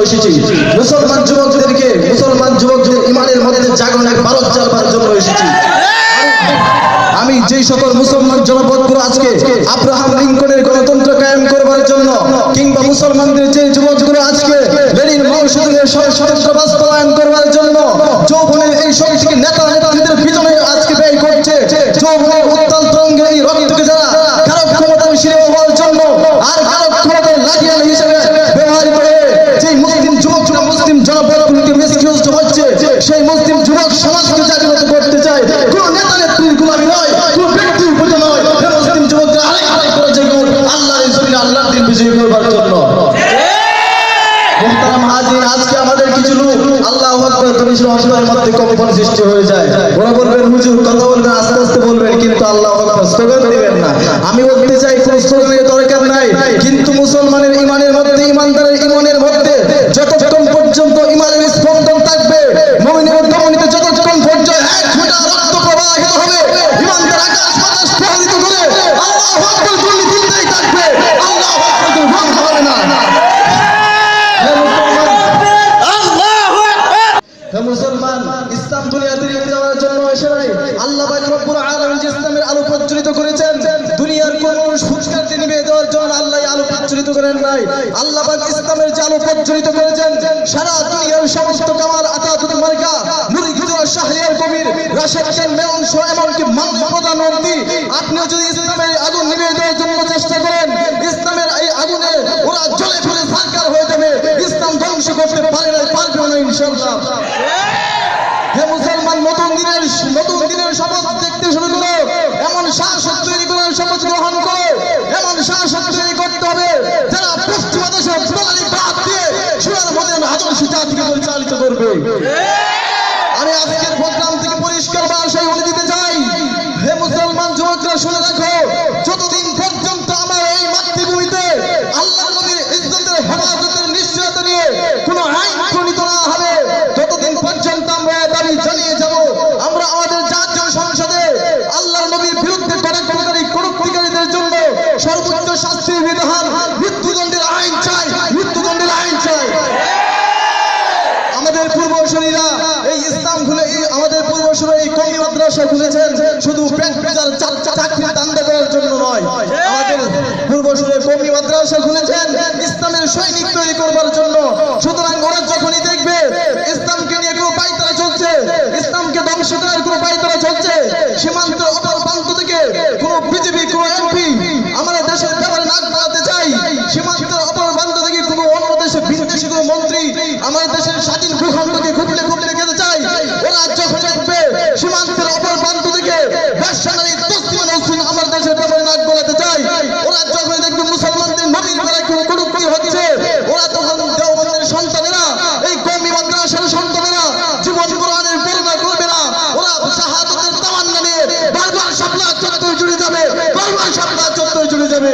এসেছি। মুসলমান যুবকদের ইমানের মধ্যে জাগরণের বারত জ্বালবার জন্য এসেছি। আমি যেই সকল মুসলমান জনপদগুলো আজকে আব্রাহাম লিঙ্কনের গণতন্ত্র কায়েম করবার জন্য, কিংবা মুসলমানদের যে যুবকগুলো আজকে লেনিন মাও সেতুংয়ের স্বতন্ত্র বাস্তবায়ন করবার জন্য যৌবনের এই শক্তিকে নেতাদের পিছনে আজকে ব্যয় করছে, যৌবনের উত্তাল তরঙ্গে এই রক্তকে যারা কারো ক্ষমতায় শিরে হওয়ার জন্য আর কারো ক্ষমতায় লাঠিয়াল হিসেবে ব্যবহার করে যে মুসলিম যুবকরা মুসলিম জনপদগুলোকে মিসইউজড হচ্ছে, সেই মুসলিম যুবক সমাজকে জাগ্রত করতে চায়। কোন নেতা নেত্রীর গোলামি নয়, কোন ব্যক্তির পূজা নয়, মুসলিম যুবকরা আরেক করেছে আল্লাহর জমিনে আল্লাহর দিন বিজয়ী করবার জন্য। মুহতারাম হাজির, আজকে আমাদের কিছু লোক আল্লাহু আকবার তরিসের অন্তরের মধ্যে কম্পন সৃষ্টি হয়ে যায়। ওরা বলবেন হুজুর কথা বলবেন, আস্তে আস্তে বলবেন, কিন্তু আল্লাহু আকবার স্লোগান দিবেন না। আমি বলতে চাই কোন স্লোগানের দরকার নাই, কিন্তু মুসলমানের ইমানের মধ্যে, ইমানদারের ইমানের মধ্যে যতক্ষণ পর্যন্ত ইমানের স্পন্দন থাকবে, মুমিনের ধমনীতে যতক্ষণ পর্যন্ত এক ফোঁটা রক্ত প্রবাহিত হবে, ইমানদার আকাশ বাতাস প্রভাবিত করে আল্লাহু আকবার বলে দিতেই থাকবে। আল্লাহু আকবার বন্ধ হবে না। মুসলমান ইসলাম দুনিয়াতে নিয়ে যাওয়ার জন্য এসে নাই। আল্লাহ পাক রব্বুল আলামিন ইসলামের আলো প্রজ্বলিত করেছেন, দুনিয়ার কোন মানুষ ফুৎকারকে নিভিয়ে দেওয়ার জন্য আল্লাহ আলো প্রজ্বলিত করেন নাই। আল্লাহ পাক ইসলামের যে আলো প্রজ্বলিত করেছেন, সারা দুনিয়ার সমস্ত কামাল আতাতুল মার্কা মুরিদুর শাহরিয়ার কবির রাশেদ খান মেমন সহ এমনকি মাননীয় প্রধানমন্ত্রী, আপনিও যদি ইসলামের আগুন নিভিয়ে দেওয়ার জন্য চেষ্টা করেন, ইসলামের এই আগুনে ওরা জ্বলে পুড়ে ছারখার হয়ে যাবে। ইসলাম ধ্বংস করতে পারবে না ইনশাআল্লাহ। হে মুসলমান, নতুন দিনের শপথ দেখতে শুরু করো, এমন শাসক তৈরি করার শপথ গ্রহণ করো, এমন শাসক তৈরি করতে হবে যারা পশ্চিমা দেশের প্রণালী বাদ দিয়ে সুরার মধ্যে আদর্শ জাতিকে পরিচালিত করবে। আমি আজকের প্রোগ্রাম থেকে পরিষ্কার ভাষায় বলে দিতে চাই, হে মুসলমান যুবকরা শুনে রাখো, যতদিন পর্যন্ত আমার এই মাতৃভূমিতে আল্লাহর নবীর ইজ্জতের হেফাজতের নিশ্চয়তা নিয়ে কোনো আইন প্রণীত না হবে, ততদিন পর্যন্ত আমরা দাবি জানিয়ে যাব। আমরা আমাদের জাতীয় সংসদে আল্লাহর নবীর বিরুদ্ধে কটূক্তিকারীদের জন্য সর্বোচ্চ শাস্তির বিধান, মৃত্যুদণ্ডের আইন চাই, মৃত্যুদণ্ডের আইন চাই। আমাদের পূর্বসূরীরা এই ইসলাম খুলে, আমাদের পূর্বসূরীরা এই কওমি মাদ্রাসা খুলেছেন শুধু পেট পূজার চাকরির দান্দা করার জন্য নয়। আমাদের পূর্বসূরীরা কওমি মাদ্রাসা খুলেছেন ইসলামের সৈনিক তৈরি করবার জন্য। সুতরাং ওরা যখনই দেখবে ইসলামকে নিয়ে কোনো পাইতারা চলছে, ইসলামকে ধ্বংস করার কোনো পাইতারা চলছে, সীমান্তের অপর প্রান্ত থেকে কোনো বিজেপি, কোনো এমপি আমাদের দেশের ব্যাপারে নাক গলাতে চাই, সীমান্তের অপর প্রান্ত থেকে কোনো অন্য দেশে বিদেশি কোনো মন্ত্রী আমাদের দেশের স্বাধীন ভূখণ্ডকে খুঁটলে খেতে চাই, ওরা যখন দেখবে সীমান্তের অপর প্রান্ত থেকে ব্যবসায়ী পশ্চিমা মুসলিম আমার দেশের ব্যাপারে নাক গলাতে চাই, ওরা যখন দেখবে মুসলমানদের নবীর বেলায় কোনো কটূক্তি হচ্ছে, ওরা তখন দেওবন্দের সন্তানেরা, এই কওমি মাদ্রাসার সন্তানেরা জীবন কোরআনের বর্ণনা করবে না, ওরা শাহাদাতের তামান্না নিয়ে বারবার শাপলা চত্বরে জুড়ে যাবে, বারবার শাপলা চত্বরে জুড়ে যাবে।